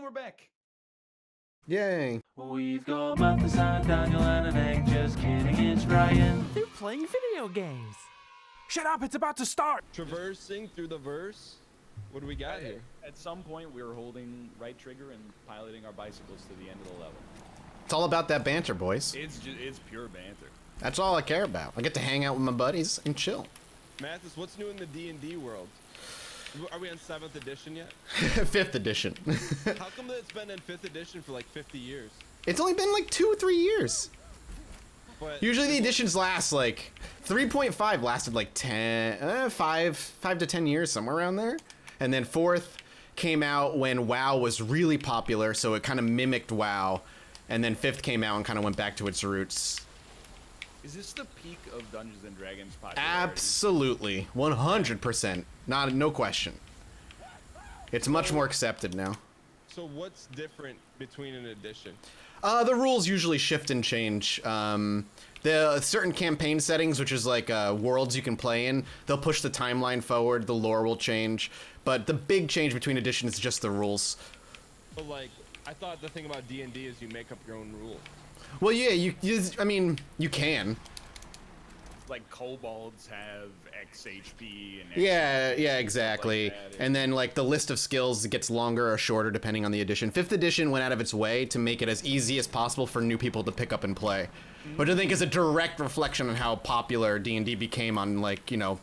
we're back. Yay. We've got Martha, Son, Daniel, and an egg. Just kidding, it's Ryan. They're playing video games. Shut up, it's about to start. Traversing through the verse. What do we got here? At some point, we were holding right trigger and piloting our bicycles to the end of the level. It's all about that banter, boys. It's pure banter. That's all I care about. I get to hang out with my buddies and chill. Mathis, what's new in the D&D world? Are we on 7th edition yet? 5th edition. How come that it's been in 5th edition for like 50 years? It's only been like 2 or 3 years. But Usually the editions last like 3.5 lasted like 5 to 10 years, somewhere around there. And then 4th came out when WoW was really popular, so it kind of mimicked WoW. And then 5th came out and kind of went back to its roots. Is this the peak of Dungeons and Dragons popularity? Absolutely, 100%. No question. It's much more accepted now. So what's different between an edition? The rules usually shift and change. The certain campaign settings, which is like worlds you can play in, they'll push the timeline forward, the lore will change. But the big change between editions is just the rules. But like, I thought the thing about D&D is you make up your own rules. Well, yeah, I mean, you can. Like kobolds have X HP and X Yeah, HP, yeah, exactly. like that. And then like the list of skills gets longer or shorter depending on the edition. 5th edition went out of its way to make it as easy as possible for new people to pick up and play, which I think is a direct reflection on how popular D&D became on, like, you know,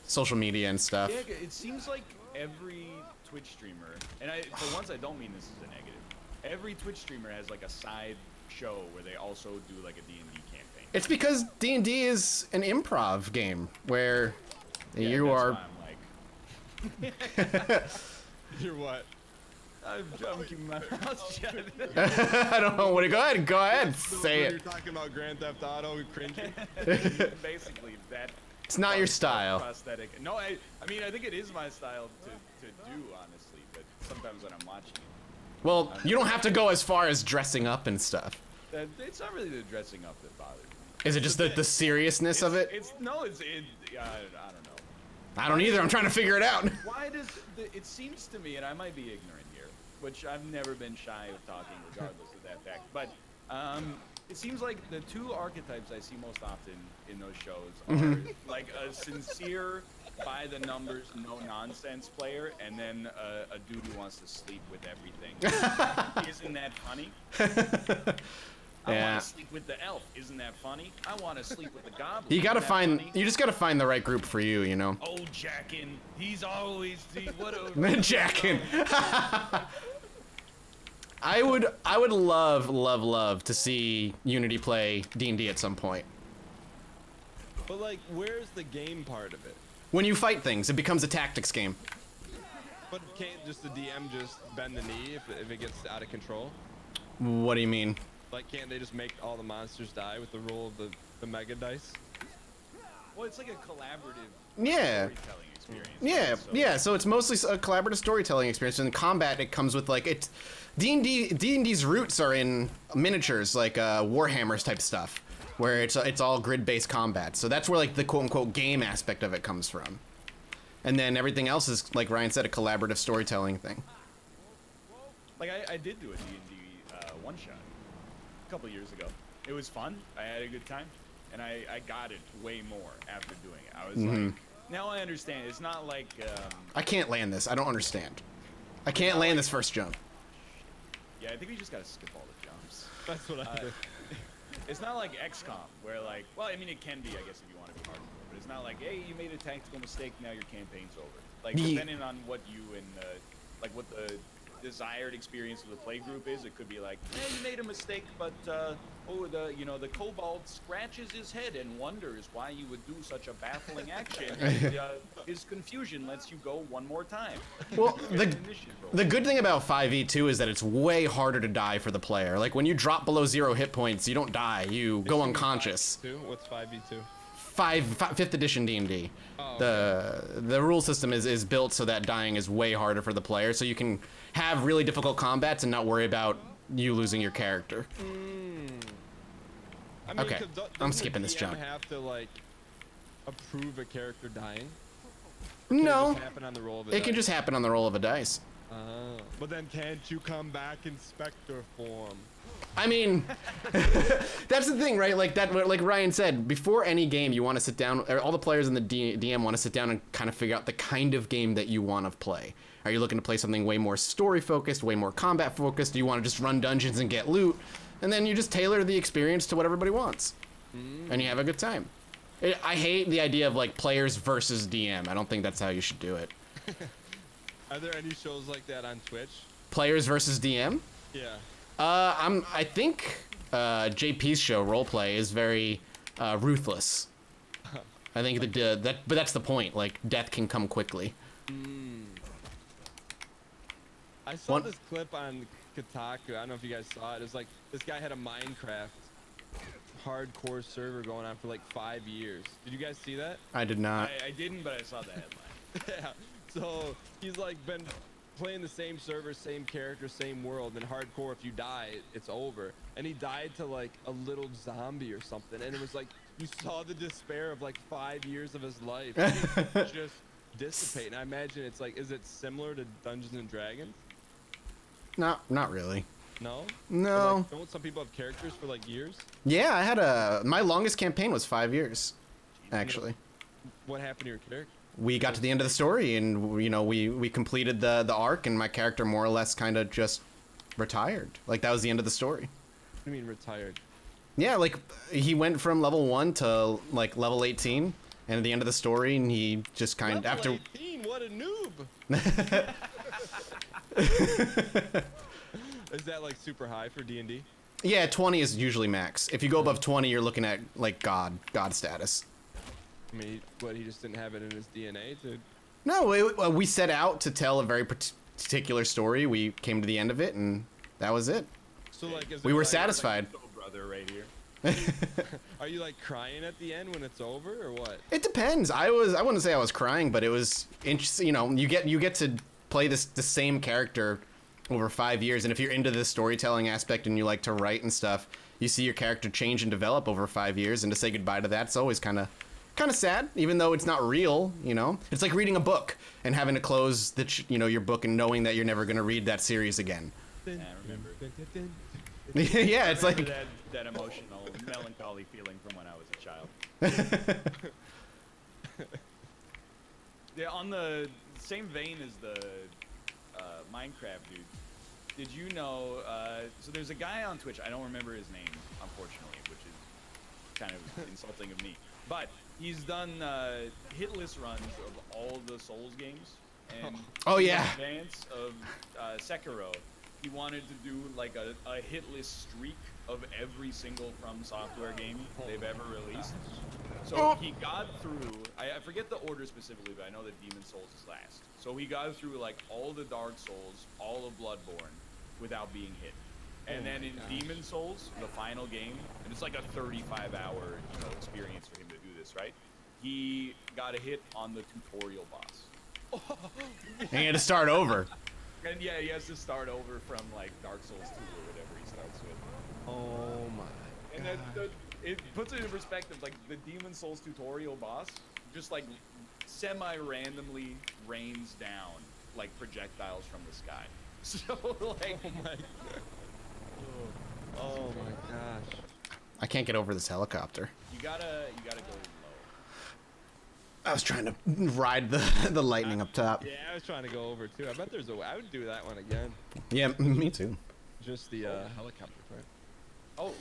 social media and stuff. Yeah, it seems like every Twitch streamer, and for once I don't mean this as a negative, every Twitch streamer has like a side show where they also do like a D&D campaign. It's because D&D is an improv game where you that's are. why I'm like, You're what? I'm keeping my mouth shut. I don't know what to go ahead, say You're it. talking about Grand Theft Auto, cringy. Basically, that. It's not your style. Prosthetic. No, I mean, I think it is my style to do, honestly, but sometimes when I'm watching it. Well, you don't have to go as far as dressing up and stuff. It's not really the dressing up that bothers me. Is it just the seriousness of it? I don't know. I don't either. I'm trying to figure it out. Why does it seems to me, and I might be ignorant here, which I've never been shy of talking regardless of that fact, but it seems like the two archetypes I see most often in those shows are like a sincere, by the numbers, no nonsense player, and then a dude who wants to sleep with everything. Isn't that funny? I want to sleep with the elf. Isn't that funny? I want to sleep with the goblin. You gotta Isn't that find. funny? You just gotta find the right group for you. You know. Oh, Jackin, he's always what a Jackin. I would love to see Unity play D&D at some point. But like, where's the game part of it? When you fight things, it becomes a tactics game. But can't just the DM just bend the knee if it gets out of control? What do you mean? Like, can't they just make all the monsters die with the roll of the mega dice? Well, it's like a collaborative Yeah. storytelling experience. Yeah, right? So- yeah. So it's mostly a collaborative storytelling experience. In combat, it comes with like it's D&D's roots are in miniatures, like Warhammers type stuff, where it's all grid-based combat. So that's where like the quote-unquote game aspect of it comes from. And then everything else is, like Ryan said, a collaborative storytelling thing. Like I did do a D&D one shot a couple years ago. It was fun. I had a good time, and I got it way more after doing it. I was like, now I understand. It's not like I can't land this. I don't understand. I can't land this first jump. yeah. I think we just gotta skip all the jumps. That's what I do. It's not like XCOM where like, well, I mean it can be, I guess, if you want to be hardcore, but it's not like, hey, you made a tactical mistake, now your campaign's over. Like depending on what you and like what the desired experience of the play group is, it could be like, you made a mistake, but the kobold scratches his head and wonders why you would do such a baffling action. And, his confusion lets you go one more time. Well, the good thing about 5e2 is that it's way harder to die for the player. Like when you drop below 0 hit points, you don't die. You go unconscious. What's 5v2? 5th edition D&D. Oh, The rule system is built so that dying is way harder for the player, so you can have really difficult combats and not worry about you losing your character. I mean, Okay, I'm skipping this jump. Have to like approve a character dying? No, It can just happen on the roll of a it can dice? just happen on the roll of a dice. But then can't you come back in Spectre form? I mean, that's the thing, right? Like that, like Ryan said, before any game, you want to sit down, or all the players in the DM want to sit down and kind of figure out the kind of game that you want to play. Are you looking to play something way more story focused, way more combat focused? Do you want to just run dungeons and get loot? And then you just tailor the experience to what everybody wants, and you have a good time. I hate the idea of like players versus DM. I don't think that's how you should do it. Are there any shows like that on Twitch? Players versus DM? Yeah. I think JP's show Roleplay is very ruthless. I think but that's the point. Like death can come quickly. I saw this clip on Kotaku. I don't know if you guys saw it. It's like this guy had a Minecraft hardcore server going on for like 5 years. Did you guys see that? I did not. I didn't, but I saw the headline. Yeah. So he's like been playing the same server, same character, same world. And hardcore, if you die, it's over. And he died to like a little zombie or something. And it was like you saw the despair of like 5 years of his life just dissipate. And I imagine it's like, is it similar to Dungeons and Dragons? Not really. No? No. Like, don't some people have characters for like years? Yeah, I had my longest campaign was 5 years, actually. What happened to your character? We got to the end of the story, and you know we completed the arc, and my character more or less kind of just retired. Like that was the end of the story. What do you mean retired? Yeah, like he went from level 1 to like level 18, and at the end of the story, and he just kind of after. 18, what a noob! Is that like super high for D&D? Yeah, 20 is usually max. If you go above 20, you're looking at like god status. I mean, he just didn't have it in his DNA to... No, we set out to tell a very particular story. We came to the end of it, and that was it. So like, we were satisfied. Brother right here. Are you like crying at the end when it's over, or what? It depends. I wouldn't say I was crying, but it was interesting. You know, you get to play the same character over 5 years, and if you're into the storytelling aspect and you like to write and stuff, you see your character change and develop over 5 years, and to say goodbye to that, it's always kind of sad, even though it's not real. You know, it's like reading a book and having to close your book and knowing that you're never going to read that series again. Yeah, I remember. Yeah, it's like that emotional, melancholy feeling from when I was a child. Yeah, on the same vein as the Minecraft dude, did you know, so there's a guy on Twitch, I don't remember his name, unfortunately, which is kind of insulting of me, but he's done hitless runs of all the Souls games, and oh yeah, in advance of Sekiro, he wanted to do like a hitless streak of every single From Software game they've ever released. So he got through, I forget the order specifically, but I know that Demon Souls is last. So he got through like all the Dark Souls, all of Bloodborne, without being hit. And then in Demon Souls, the final game, and it's like a 35-hour experience for him to do this, right? He got a hit on the tutorial boss. and he had to start over. And yeah, he has to start over from like Dark Souls 2 or whatever he starts with. Oh my And then it puts it in perspective, like the Demon Souls tutorial boss just like semi-randomly rains down like projectiles from the sky. So like, oh my god. Oh my gosh. I can't get over this helicopter. You gotta go low. I was trying to ride the lightning up top. Yeah, I was trying to go over too. I bet there's a way. I would do that one again. Yeah, me too. Just the helicopter part. Oh,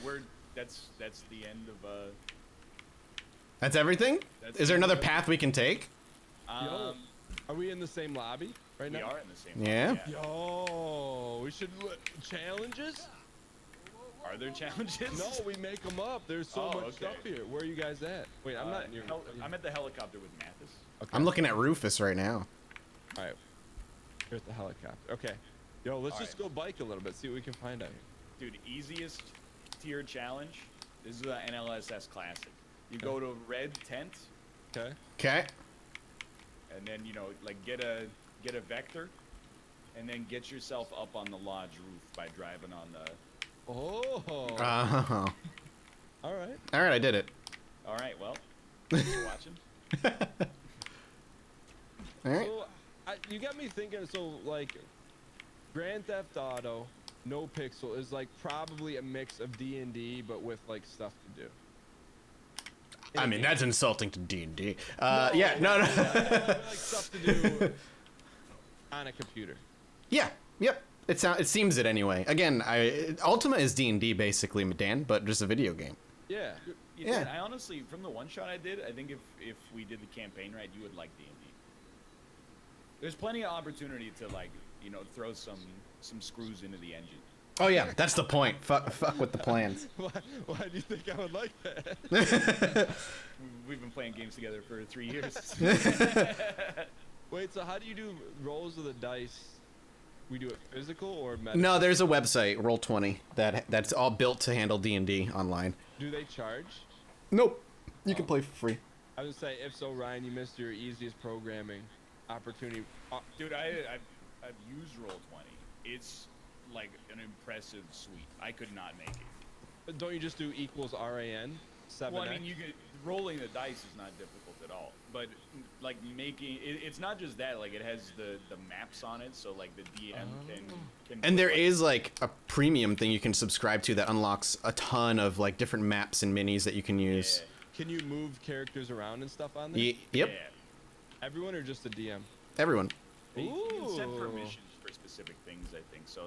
that's the end of That's everything? Is there another path we can take? Yo, are we in the same lobby right now? We are in the same Yeah. lobby, yeah. Yo, we should challenges? Are there challenges? No, we make them up. There's so much stuff here. Where are you guys at? Wait, I'm not near. I'm at the helicopter with Mathis. Okay. I'm looking at Rufus right now. All right. Here's the helicopter. Okay. Yo, let's just go bike a little bit. See what we can find out here. Dude, easiest tier challenge. This is the NLSS Classic. You go to a red tent. Okay. Okay. And then like get a vector, and then get yourself up on the lodge roof by driving on the. Oh. Oh. All right. All right, I did it. All right. Well, thanks for watching. All right. So, you got me thinking. So, like, Grand Theft Auto, no pixel is like probably a mix of D&D, but with like stuff to do. I mean, that's insulting to D&D. No, Yeah, no. like stuff to do on a computer. Yeah, yep. It seems it anyway. Again, Ultima is D&D basically, Dan, but just a video game. Yeah. Yeah. I honestly, from the one shot I did, I think if we did the campaign right, you would like D&D. There's plenty of opportunity to like, you know, throw some screws into the engine. Oh yeah, that's the point. Fuck with the plans. Why do you think I would like that? We've been playing games together for 3 years. Wait, so how do you do rolls of the dice? We do it physical or medical? No, there's a website, Roll20, that's all built to handle D&D online. Do they charge? Nope. You can play for free. I would say, if so, Ryan, you missed your easiest programming opportunity. Dude, I've used Roll20. It's like an impressive suite. I could not make it. Don't you just do equals RAN? 7x? Well, I mean, rolling the dice is not difficult at all. But like making it's not just that. Like it has the maps on it, so like the DM can. And there is like a premium thing you can subscribe to that unlocks a ton of like different maps and minis that you can use. Yeah. Can you move characters around and stuff on there? Yep. Yeah. Everyone or just the DM? Everyone. You can set permissions for specific things, I think. So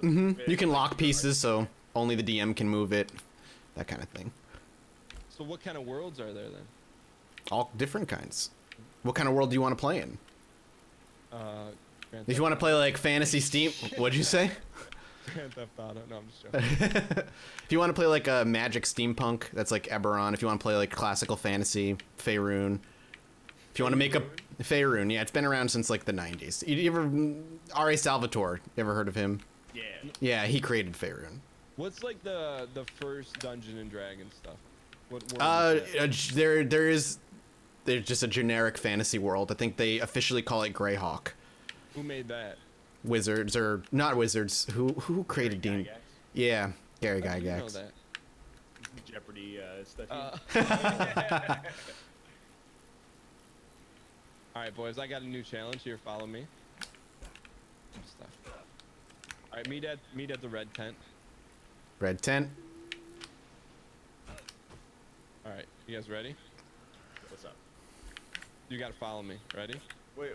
You can lock pieces, so only the DM can move it. That kind of thing. So what kind of worlds are there then? All different kinds. What kind of world do you want to play in? Grand If you want to play like fantasy Steam, what'd you say? Grand Theft Auto. No, I'm just joking. If you want to play like a magic steampunk, that's like Eberron. If you want to play like classical fantasy, Faerun. If you want to make a Faerun, yeah, it's been around since like the 90s. You ever R.A. Salvatore? You ever heard of him? Yeah. Yeah, he created Faerun. What's like the first Dungeon and Dragon stuff? What There's just a generic fantasy world. I think they officially call it Greyhawk. Who made that? Wizards, or not wizards. Who created Gary D&D? Gygax? Yeah, Gary How do you know Gygax. that? Jeopardy stuff. All right, boys. I got a new challenge here. Follow me. Stuff. All right, meet at the red tent. Red tent. All right, you guys ready? What's up? You gotta follow me. Ready? Wait,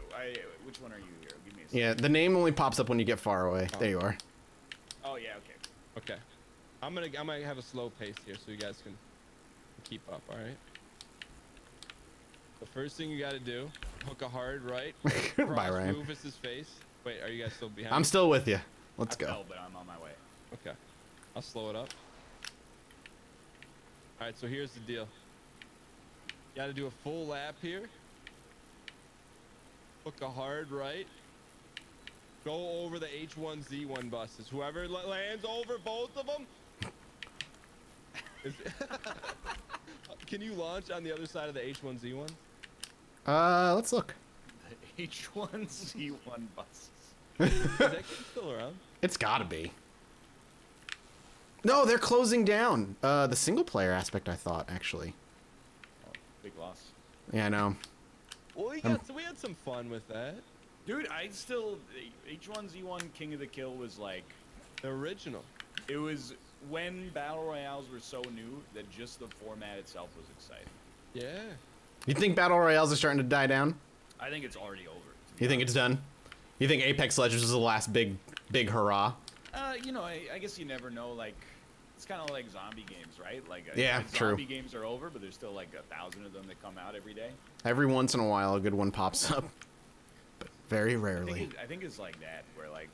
which one are you here? Give me a second. Yeah, the name only pops up when you get far away. Oh. There you are. Oh yeah, okay. Okay. I'm gonna have a slow pace here so you guys can keep up. All right. The first thing you gotta do, hook a hard right. Bye, Cross Ryan. Rufus's face. Wait, are you guys still behind? I'm still with you. Let's I go. fell, but I'm on my way. Okay. I'll slow it up. All right, so here's the deal. You gotta do a full lap here. Hook a hard right. Go over the H1Z1 buses. Whoever lands over both of them. Can you launch on the other side of the H1Z1? Let's look. H1Z1 buses. Is that kid still around? It's gotta be. No, they're closing down. The single player aspect, I thought, actually. Oh, big loss. Yeah, I know. Well, we had some fun with that. Dude, H1Z1 King of the Kill was like, The original. it was when Battle Royales were so new that just the format itself was exciting. Yeah. You think Battle Royales are starting to die down? I think it's already over. You think it's done? You think Apex Legends is the last big hurrah? You know, I guess you never know, like, it's kind of like zombie games, right? Like, Yeah, true. Zombie games are over, but there's still like 1,000 of them that come out every day. Every once in a while, a good one pops up, but very I rarely. think it's like that, where like,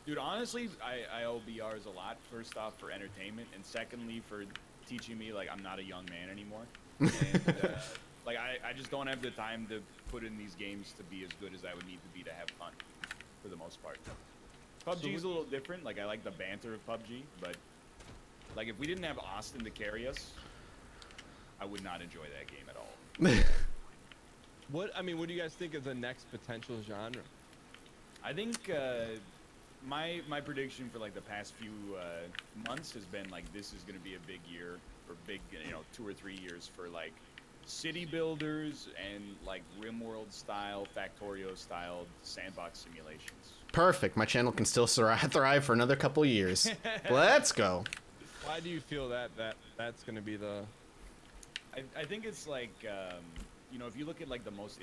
dude, honestly, I owe BRs a lot. First off, for entertainment, and secondly, for teaching me like I'm not a young man anymore. And, like I just don't have the time to put in these games to be as good as I would need to be to have fun, for the most part. PUBG is a little different. Like I like the banter of PUBG, but like if we didn't have Austin to carry us, I would not enjoy that game at all. What do you guys think of the next potential genre? I think my prediction for like the past few months has been like this is going to be a big year, or big 2 or 3 years for like city builders and like RimWorld style, Factorio style sandbox simulations. Perfect. My channel can still thrive for another couple years. Let's go. Why do you feel that's going to be the... I think it's like, you know, if you look at like the most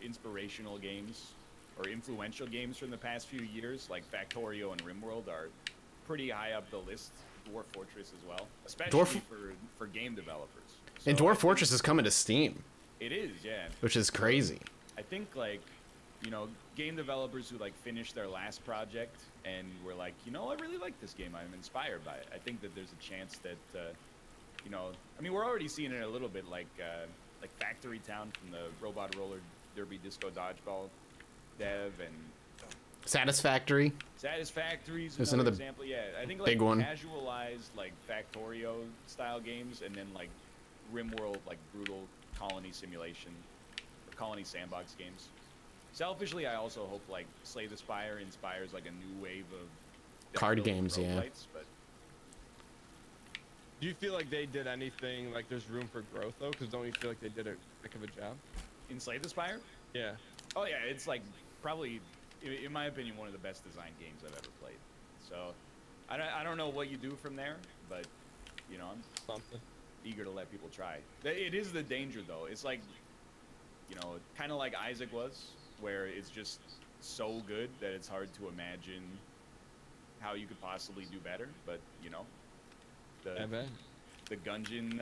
inspirational games or influential games from the past few years, like Factorio and RimWorld are pretty high up the list. Dwarf Fortress as well, especially for game developers. So And Dwarf Fortress is coming to Steam. It is, yeah. Which is crazy. I think like, you know, game developers who like finished their last project and were like, you know, I really like this game. I'm inspired by it. I think that there's a chance that, you know, I mean, we're already seeing it a little bit like Factory Town from the Robot Roller Derby Disco Dodgeball dev and Satisfactory. Satisfactory's There's another another example. Yeah, I think like big one. casualized like Factorio style games, and then like RimWorld like brutal colony simulation, or colony sandbox games. Selfishly, I also hope like Slay the Spire inspires like a new wave of Card games, yeah. But Do you feel like they did anything, like there's room for growth though? Because don't you feel like they did a heck of a job? in Slay the Spire, Yeah. oh yeah, it's like probably, in my opinion, one of the best designed games I've ever played. So I don't know what you do from there, but you know, I'm Something. eager to let people try. It is the danger though. It's like, you know, kind of like Isaac was, where it's just so good that it's hard to imagine how you could possibly do better. But you know, I bet. the Gungeon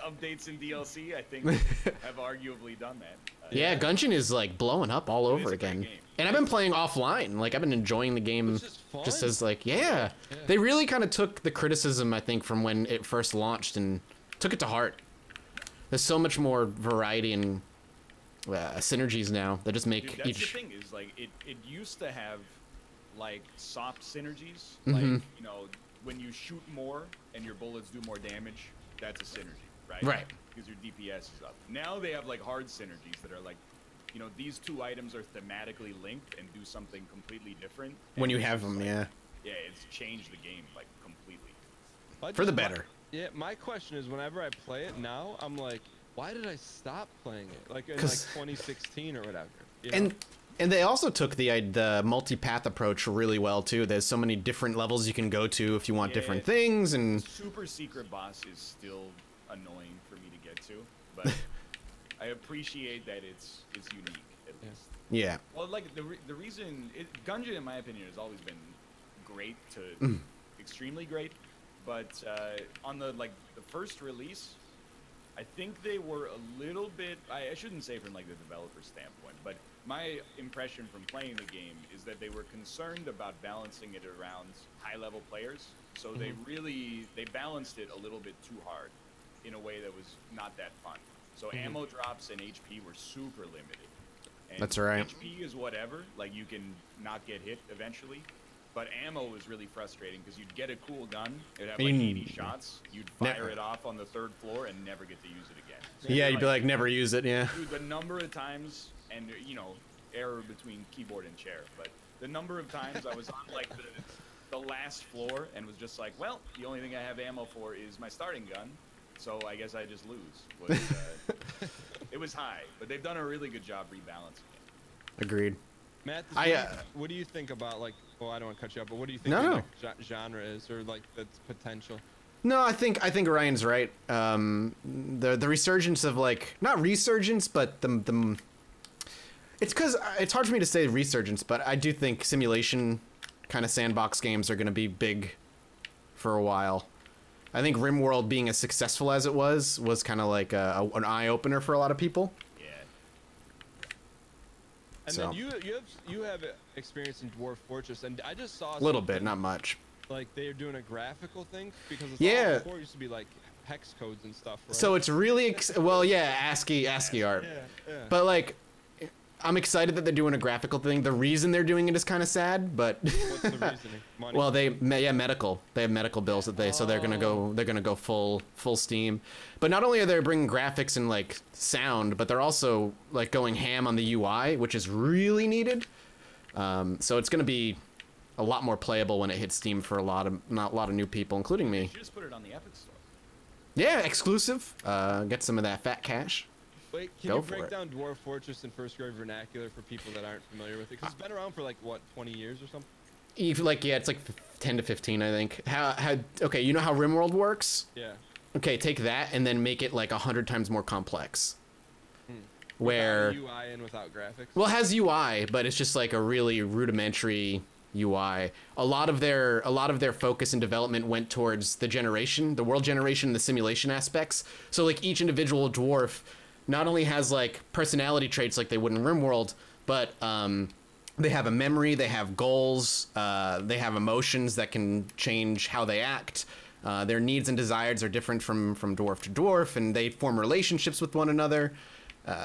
updates in DLC, I think, have arguably done that. Yeah, Gungeon is like blowing up all is over a great again. game. And I've been playing offline. Like I've been enjoying the game It's just fun. just as like, yeah. They really kind of took the criticism, I think, from when it first launched and took it to heart. There's so much more variety and synergies now that just make Dude, that's each... the thing is like it used to have like soft synergies, Mhm. like, you know, when you shoot more and your bullets do more damage, that's a synergy, right? Right. Because your DPS is up. Now they have like hard synergies that are like, you know, these two items are thematically linked and do something completely different. When and you it's have just them, like- yeah. Yeah, it's changed the game like completely. For the better. Yeah, my question is, whenever I play it now, I'm like, why did I stop playing it? Like in like 'Cause- 2016 or whatever. You know? And they also took the multi-path approach really well too. There's so many different levels you can go to if you want Yeah. different things, and Super secret boss is still annoying for me to get to, but I appreciate that it's unique at Yeah. least. yeah. Well, like the reason Gungeon, in my opinion, has always been great to extremely great, but on the first release, I think they were a little bit. I shouldn't say from like the developer standpoint, but my impression from playing the game is that they were concerned about balancing it around high-level players, so they balanced it a little bit too hard, in a way that was not that fun. So ammo drops and HP were super limited. And That's right. HP is whatever, like you can not get hit eventually, but ammo was really frustrating because you'd get a cool gun, it'd have like 80 shots, you'd fire it off on the 3rd floor and never get to use it again. So Yeah, you're you'd be like, never use it, yeah. Dude, the number of times, and you know, error between keyboard and chair, but the number of times I was on like the last floor and was just like, well, the only thing I have ammo for is my starting gun, so I guess I just lose. It was high, but they've done a really good job rebalancing it. Agreed. Matt, I, what do you think about like? Well, I don't want to cut you up, but what do you think No, the no. next genre is, or like that's potential? No, I think Ryan's right. The resurgence of like, not resurgence, but the it's because it's hard for me to say resurgence, but I do think simulation kind of sandbox games are going to be big for a while. I think RimWorld being as successful as it was kind of like an eye opener for a lot of people. Yeah. And So. then you have experience in Dwarf Fortress, and I just saw A little bit, something, not much. like they're doing a graphical thing because it's Yeah. all before it used to be like hex codes and stuff. Right? So it's really well, yeah, ASCII art. yeah. But like, I'm excited that they're doing a graphical thing. The reason they're doing it is kind of sad, but What's the reasoning? Money. well, medical. They have medical bills that so they're gonna go full steam. But not only are they bringing graphics and like sound, but they're also like going ham on the UI, which is really needed. So it's gonna be a lot more playable when it hits Steam for a lot of new people, including me. You should just put it on the Epic Store. Yeah, exclusive. Get some of that fat cash. Wait, can Go you for break it. down Dwarf Fortress in first grade vernacular for people that aren't familiar with it? Because it's been around for like what, 20 years or something? Yeah, it's like 10 to 15, I think. Okay, you know how RimWorld works? Yeah. Okay, take that and then make it like 100 times more complex. Where Without UI and without graphics. well, it has UI, but it's just like a really rudimentary UI. A lot of their focus and development went towards the world generation, and the simulation aspects. So like each individual dwarf not only has like personality traits like they would in RimWorld, but they have a memory, they have goals, they have emotions that can change how they act. Their needs and desires are different from dwarf to dwarf, and they form relationships with one another.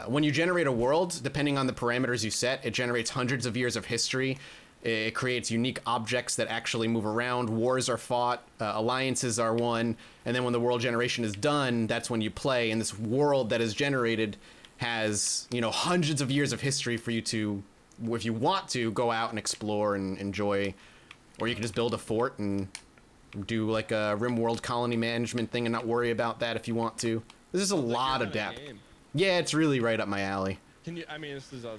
When you generate a world, depending on the parameters you set, it generates hundreds of years of history. It creates unique objects that actually move around. Wars are fought, alliances are won, and then when the world generation is done, that's when you play. And this world that is generated has, hundreds of years of history for you to, if you want to, go out and explore and enjoy. Or you can just build a fort and do like a RimWorld colony management thing and not worry about that if you want to. This is a lot of depth. Yeah, it's really right up my alley. Can you? I mean, this is a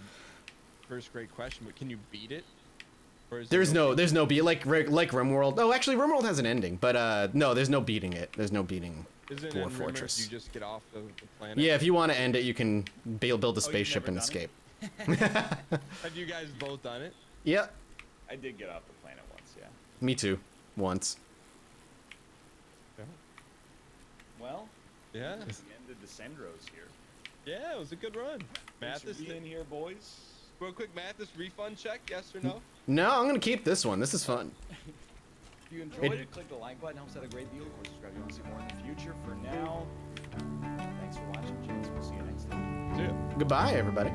first grade question, but can you beat it? Or is There's no beat like RimWorld. Oh, actually, RimWorld has an ending, but no, there's no beating it. There's no beating Isn't Dwarf in Fortress. You just get off the planet. Yeah, if you want to end it, you can build a spaceship never and done escape. Have you guys both done it? Yeah, I did get off the planet once, yeah. me too. Once. Well, Yeah. it's the end of Descendros here. Yeah, it was a good run. Thanks Mathis, for being here, boys. real quick, Mathis, refund check, yes or no? No, I'm gonna keep this one. This is fun. If you enjoyed it, click the like button. Helps out a great deal. Of course, subscribe if you want to see more in the future. For now, thanks for watching, gents. We'll see you next time. See ya. Goodbye, everybody.